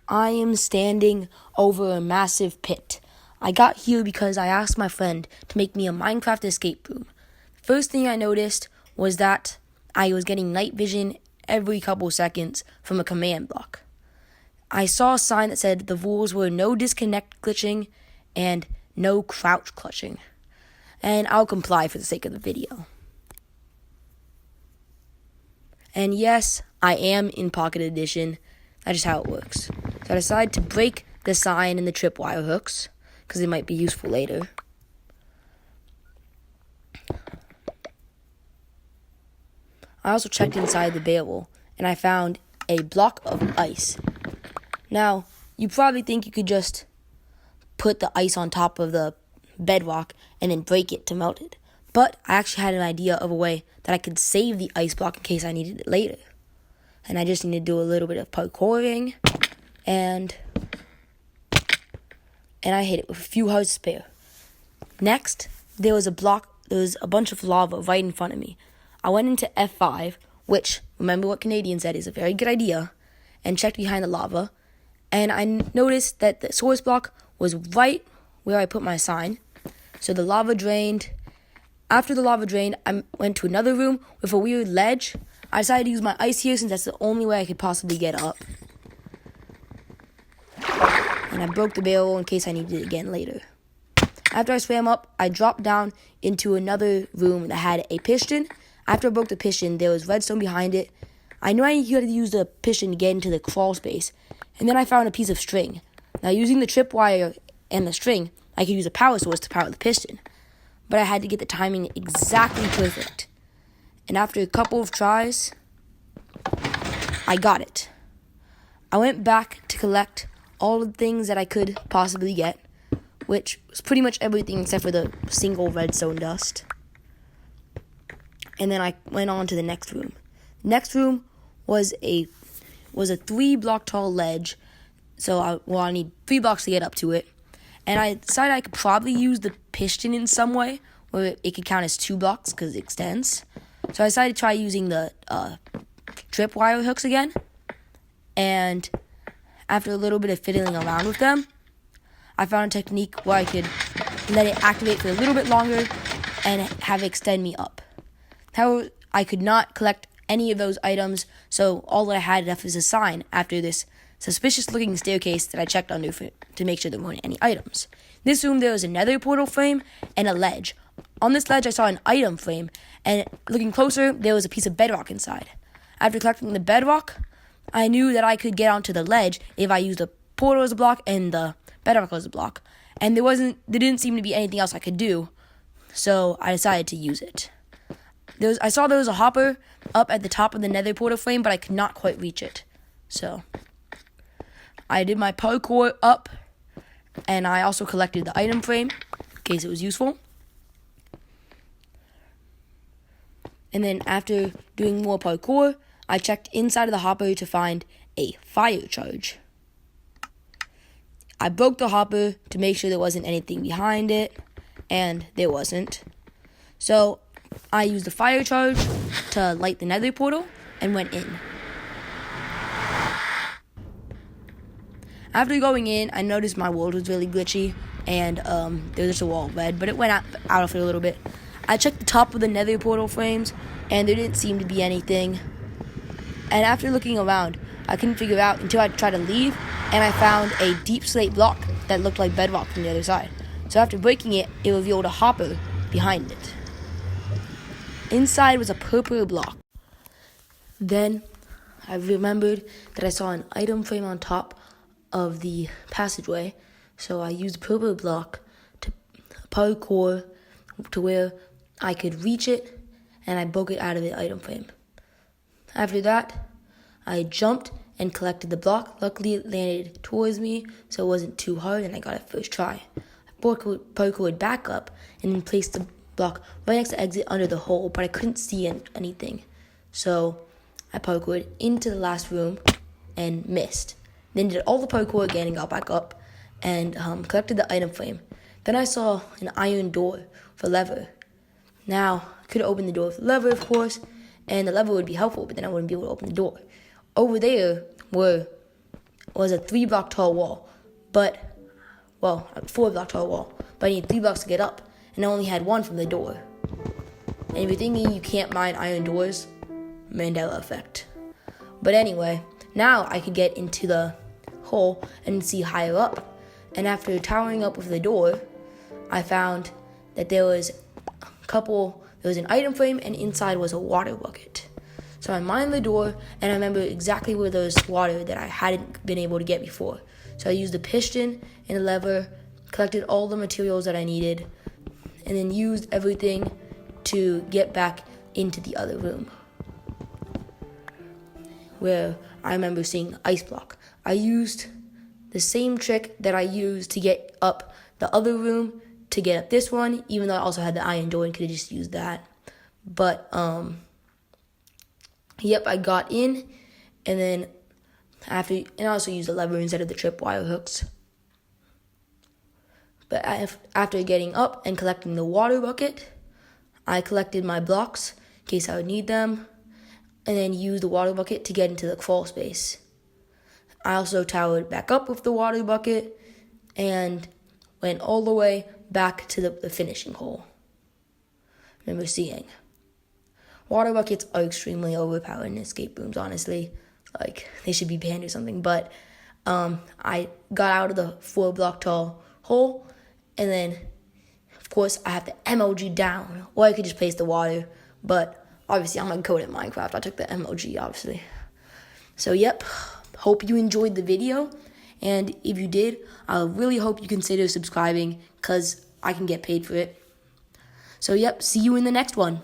I am standing over a massive pit. I got here because I asked my friend to make me a Minecraft escape room. The first thing I noticed was that I was getting night vision every couple seconds from a command block. I saw a sign that said the rules were no disconnect glitching and no crouch clutching. And I'll comply for the sake of the video. And yes, I am in Pocket Edition. That's just how it works. So I decided to break the sign and the tripwire hooks, because they might be useful later. I also checked inside the barrel, and I found a block of ice. Now, you probably think you could just put the ice on top of the bedrock and then break it to melt it. But I actually had an idea of a way that I could save the ice block in case I needed it later. And I just need to do a little bit of parkouring, and I hit it with a few hearts spare. Next, there was a bunch of lava right in front of me. I went into F5, which, remember what Canadian said, is a very good idea, and checked behind the lava. And I noticed that the source block was right where I put my sign. So the lava drained. After the lava drained, I went to another room with a weird ledge. I decided to use my ice here since that's the only way I could possibly get up. And I broke the barrel in case I needed it again later. After I swam up, I dropped down into another room that had a piston. After I broke the piston, there was redstone behind it. I knew I had to use the piston to get into the crawl space. And then I found a piece of string. Now, using the tripwire and the string, I could use a power source to power the piston. But I had to get the timing exactly perfect. And after a couple of tries, I got it. I went back to collect all the things that I could possibly get, which was pretty much everything except for the single redstone dust. And then I went on to the next room. The next room was a 3-block tall ledge, so I need 3 blocks to get up to it. And I decided I could probably use the piston in some way where it could count as 2 blocks because it extends. So I decided to try using the tripwire hooks again. And after a little bit of fiddling around with them, I found a technique where I could let it activate for a little bit longer and have it extend me up. However, I could not collect any of those items, so all that I had left was a sign after this suspicious-looking staircase that I checked under to make sure there weren't any items. In this room, there was a nether portal frame and a ledge. On this ledge, I saw an item frame, and looking closer, there was a piece of bedrock inside. After collecting the bedrock, I knew that I could get onto the ledge if I used the portal as a block and the bedrock as a block. And there didn't seem to be anything else I could do, so I decided to use it. I saw there was a hopper up at the top of the nether portal frame, but I could not quite reach it. So I did my parkour up, and I also collected the item frame in case it was useful. And then after doing more parkour, I checked inside of the hopper to find a fire charge. I broke the hopper to make sure there wasn't anything behind it, and there wasn't. So I used the fire charge to light the nether portal and went in. After going in, I noticed my world was really glitchy, and there was just a wall of red, but it went out of it a little bit. I checked the top of the nether portal frames, and there didn't seem to be anything. And after looking around, I couldn't figure out until I tried to leave, and I found a deep slate block that looked like bedrock from the other side. So after breaking it, it revealed a hopper behind it. Inside was a purple block. Then I remembered that I saw an item frame on top of the passageway, so I used the purple block to parkour to where I could reach it, and I broke it out of the item frame. After that, I jumped and collected the block. Luckily, it landed towards me, so it wasn't too hard, and I got it first try. I parkoured back up and then placed the block right next to the exit under the hole, but I couldn't see anything. So I parkoured into the last room and missed. Then did all the parkour again and got back up and collected the item frame. Then I saw an iron door with a lever. Now, I could open the door with the lever, of course, and the lever would be helpful, but then I wouldn't be able to open the door. Over there was a 3-block tall wall, but, well, a 4-block tall wall, but I needed 3 blocks to get up, and I only had 1 from the door. And if you're thinking you can't mine iron doors, Mandela effect. But anyway, now I could get into the hole and see higher up. And after towering up with the door, I found that there was an item frame, and inside was a water bucket. So I mined the door, and I remember exactly where there was water that I hadn't been able to get before. So I used the piston and the lever, collected all the materials that I needed, and then used everything to get back into the other room, where I remember seeing ice block. I used the same trick that I used to get up the other room to get up this one, even though I also had the iron door and could have just used that. But, yep, I got in, and then I also used the lever instead of the tripwire hooks. But after getting up and collecting the water bucket, I collected my blocks in case I would need them, and then used the water bucket to get into the crawl space. I also towered back up with the water bucket and went all the way back to the finishing hole. I remember seeing water buckets are extremely overpowered in escape rooms, honestly. Like, they should be banned or something. But I got out of the 4-block tall hole, and then, of course, I have the MLG down, or I could just place the water. But obviously, I'm good at Minecraft. I took the MLG, obviously. So, yep. Hope you enjoyed the video. And if you did, I really hope you consider subscribing, because I can get paid for it. So, yep. See you in the next one.